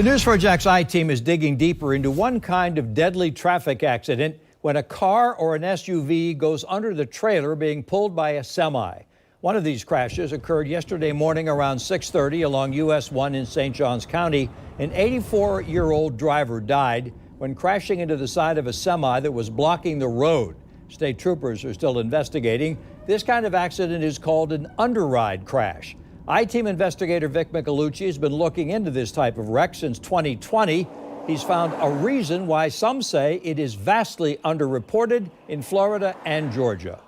The News4JAX I-Team is digging deeper into one kind of deadly traffic accident when a car or an SUV goes under the trailer being pulled by a semi. One of these crashes occurred yesterday morning around 6:30 along US 1 in St. Johns County. An 84-year-old driver died when crashing into the side of a semi that was blocking the road. State troopers are still investigating. This kind of accident is called an underride crash. I-Team investigator Vic Micolucci has been looking into this type of wreck since 2020. He's found a reason why some say it is vastly underreported in Florida and Georgia.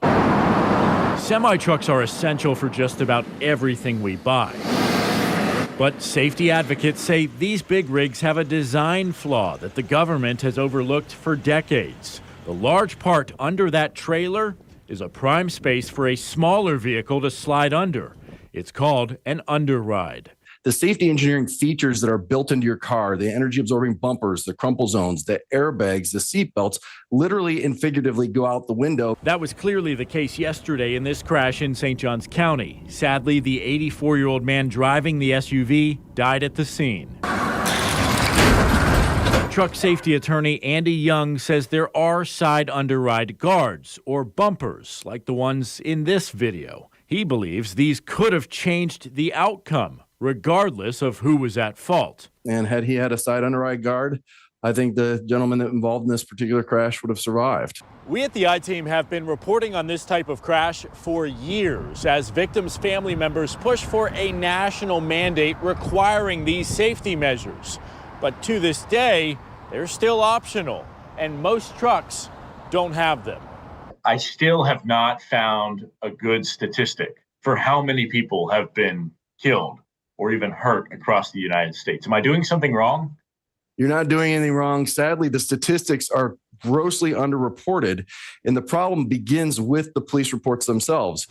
Semi-trucks are essential for just about everything we buy. But safety advocates say these big rigs have a design flaw that the government has overlooked for decades. The large part under that trailer is a prime space for a smaller vehicle to slide under. It's called an underride. The safety engineering features that are built into your car, the energy absorbing bumpers, the crumple zones, the airbags, the seat belts, literally and figuratively go out the window. That was clearly the case yesterday in this crash in St. Johns County. Sadly, the 84-year-old man driving the SUV died at the scene. Truck safety attorney Andy Young says there are side underride guards or bumpers like the ones in this video. He believes these could have changed the outcome, regardless of who was at fault. And had he had a side underride guard, I think the gentleman that involved in this particular crash would have survived. We at the I-Team have been reporting on this type of crash for years as victims' family members push for a national mandate requiring these safety measures. But to this day, they're still optional, and most trucks don't have them. I still have not found a good statistic for how many people have been killed or even hurt across the United States. Am I doing something wrong? You're not doing anything wrong. Sadly, the statistics are grossly underreported, and the problem begins with the police reports themselves.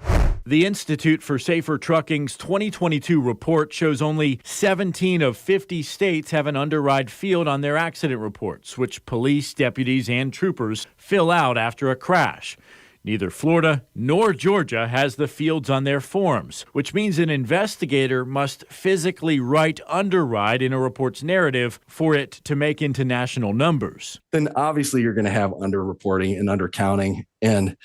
The Institute for Safer Trucking's 2022 report shows only 17 of 50 states have an underride field on their accident reports, which police, deputies, and troopers fill out after a crash. Neither Florida nor Georgia has the fields on their forms, which means an investigator must physically write underride in a report's narrative for it to make into national numbers. Then obviously you're going to have underreporting and undercounting, and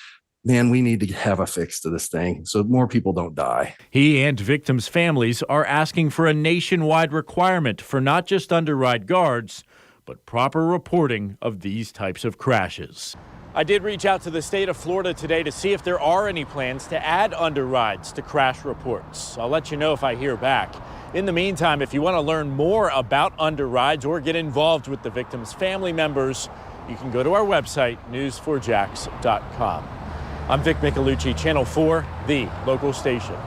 man, we need to have a fix to this thing so more people don't die. He and victims' families are asking for a nationwide requirement for not just underride guards, but proper reporting of these types of crashes. I did reach out to the state of Florida today to see if there are any plans to add underrides to crash reports. I'll let you know if I hear back. In the meantime, if you want to learn more about underrides or get involved with the victims' family members, you can go to our website, news4jax.com. I'm Vic Micolucci, Channel 4, the local station.